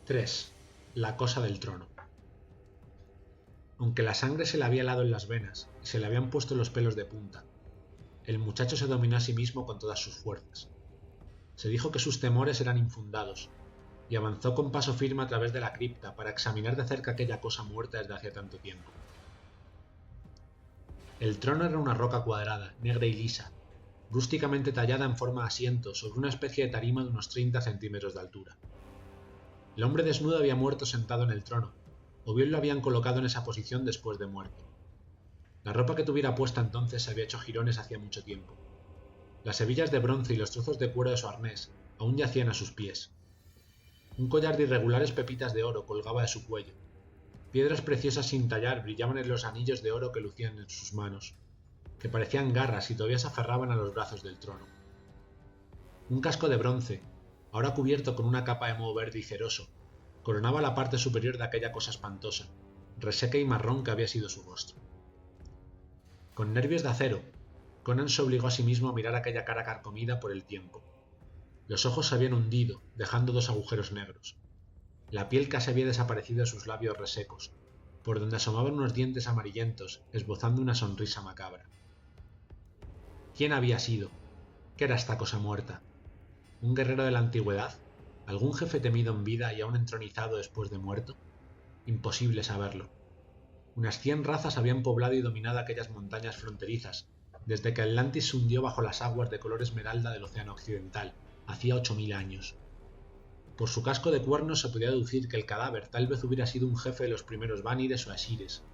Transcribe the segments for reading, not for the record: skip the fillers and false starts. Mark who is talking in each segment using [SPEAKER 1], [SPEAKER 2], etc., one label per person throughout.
[SPEAKER 1] 3. La cosa del trono. Aunque la sangre se le había helado en las venas y se le habían puesto los pelos de punta, el muchacho se dominó a sí mismo con todas sus fuerzas. Se dijo que sus temores eran infundados, y avanzó con paso firme a través de la cripta para examinar de cerca aquella cosa muerta desde hacía tanto tiempo. El trono era una roca cuadrada, negra y lisa, rústicamente tallada en forma de asiento sobre una especie de tarima de unos 30 centímetros de altura. El hombre desnudo había muerto sentado en el trono, o bien lo habían colocado en esa posición después de muerto. La ropa que tuviera puesta entonces se había hecho jirones hacía mucho tiempo. Las hebillas de bronce y los trozos de cuero de su arnés aún yacían a sus pies. Un collar de irregulares pepitas de oro colgaba de su cuello. Piedras preciosas sin tallar brillaban en los anillos de oro que lucían en sus manos, que parecían garras y todavía se aferraban a los brazos del trono. Un casco de bronce, ahora cubierto con una capa de moho verde y ceroso, coronaba la parte superior de aquella cosa espantosa, reseca y marrón que había sido su rostro. Con nervios de acero, Conan se obligó a sí mismo a mirar aquella cara carcomida por el tiempo. Los ojos se habían hundido, dejando 2 agujeros negros. La piel casi había desaparecido de sus labios resecos, por donde asomaban unos dientes amarillentos, esbozando una sonrisa macabra. ¿Quién había sido? ¿Qué era esta cosa muerta? ¿Un guerrero de la antigüedad? ¿Algún jefe temido en vida y aún entronizado después de muerto? Imposible saberlo. Unas 100 razas habían poblado y dominado aquellas montañas fronterizas, desde que Atlantis se hundió bajo las aguas de color esmeralda del océano occidental, hacía 8000 años. Por su casco de cuernos se podía deducir que el cadáver tal vez hubiera sido un jefe de los primeros Vanires o Asires,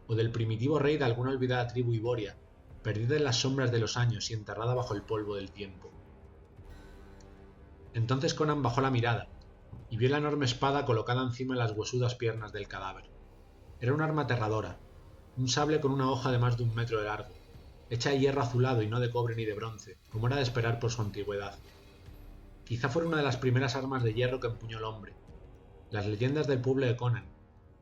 [SPEAKER 1] o del primitivo rey de alguna olvidada tribu iboria, perdida en las sombras de los años y enterrada bajo el polvo del tiempo. Entonces Conan bajó la mirada, y vio la enorme espada colocada encima de las huesudas piernas del cadáver. Era un arma aterradora, un sable con una hoja de más de 1 metro de largo, hecha de hierro azulado y no de cobre ni de bronce, como era de esperar por su antigüedad. Quizá fuera una de las primeras armas de hierro que empuñó el hombre. Las leyendas del pueblo de Conan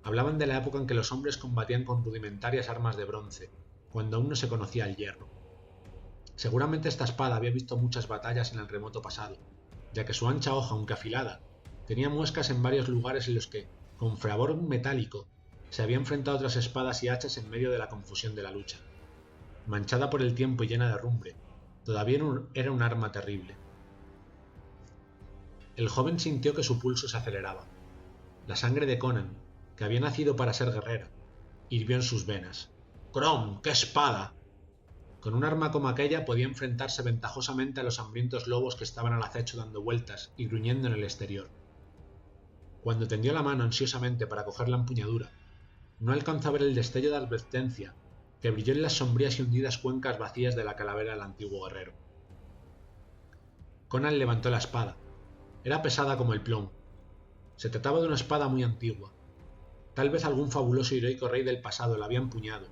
[SPEAKER 1] hablaban de la época en que los hombres combatían con rudimentarias armas de bronce, cuando aún no se conocía el hierro. Seguramente esta espada había visto muchas batallas en el remoto pasado, ya que su ancha hoja, aunque afilada, tenía muescas en varios lugares en los que, con fragor metálico, se había enfrentado otras espadas y hachas en medio de la confusión de la lucha. Manchada por el tiempo y llena de rumbre, todavía era un arma terrible. El joven sintió que su pulso se aceleraba. La sangre de Conan, que había nacido para ser guerrera, hirvió en sus venas. ¡Crom! ¡Qué espada! Con un arma como aquella podía enfrentarse ventajosamente a los hambrientos lobos que estaban al acecho dando vueltas y gruñendo en el exterior. Cuando tendió la mano ansiosamente para coger la empuñadura, no alcanzó a ver el destello de advertencia que brilló en las sombrías y hundidas cuencas vacías de la calavera del antiguo guerrero. Conan levantó la espada. Era pesada como el plomo. Se trataba de una espada muy antigua. Tal vez algún fabuloso y heroico rey del pasado la había empuñado,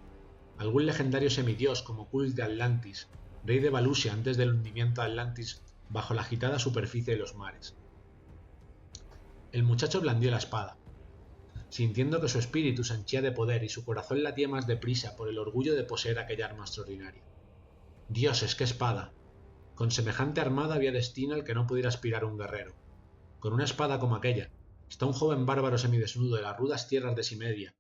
[SPEAKER 1] algún legendario semidios como Kul de Atlantis, rey de Valusia antes del hundimiento de Atlantis bajo la agitada superficie de los mares. El muchacho blandió la espada, sintiendo que su espíritu se henchía de poder y su corazón latía más deprisa por el orgullo de poseer aquella arma extraordinaria. ¡Dioses, qué espada! Con semejante armada había destino al que no pudiera aspirar un guerrero. Con una espada como aquella, hasta un joven bárbaro semidesnudo de las rudas tierras de Simedia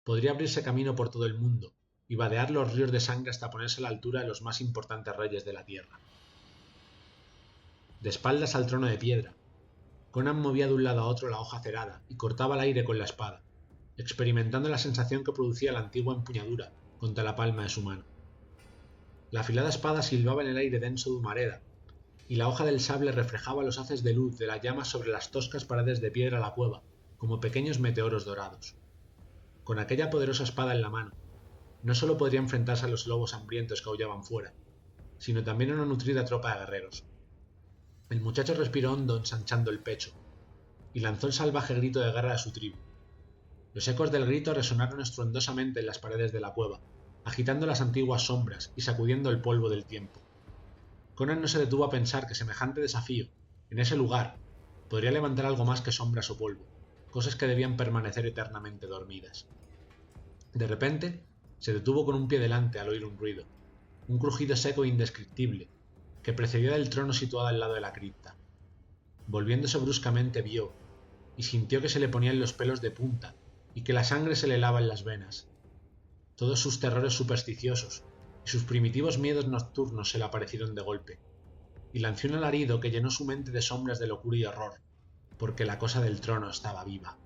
[SPEAKER 1] podría abrirse camino por todo el mundo y vadear los ríos de sangre hasta ponerse a la altura de los más importantes reyes de la tierra. De espaldas al trono de piedra, Conan movía de un lado a otro la hoja cerada y cortaba el aire con la espada, experimentando la sensación que producía la antigua empuñadura contra la palma de su mano. La afilada espada silbaba en el aire denso de humareda, y la hoja del sable reflejaba los haces de luz de las llamas sobre las toscas paredes de piedra de la cueva, como pequeños meteoros dorados. Con aquella poderosa espada en la mano, no solo podría enfrentarse a los lobos hambrientos que aullaban fuera, sino también a una nutrida tropa de guerreros. El muchacho respiró hondo ensanchando el pecho, y lanzó el salvaje grito de guerra de su tribu. Los ecos del grito resonaron estruendosamente en las paredes de la cueva, agitando las antiguas sombras y sacudiendo el polvo del tiempo. Conan no se detuvo a pensar que semejante desafío, en ese lugar, podría levantar algo más que sombras o polvo, cosas que debían permanecer eternamente dormidas. De repente, se detuvo con un pie delante al oír un ruido, un crujido seco e indescriptible, que precedía del trono situado al lado de la cripta. Volviéndose bruscamente vio, y sintió que se le ponían los pelos de punta y que la sangre se le helaba en las venas. Todos sus terrores supersticiosos y sus primitivos miedos nocturnos se le aparecieron de golpe, y lanzó un alarido que llenó su mente de sombras de locura y horror, porque la cosa del trono estaba viva.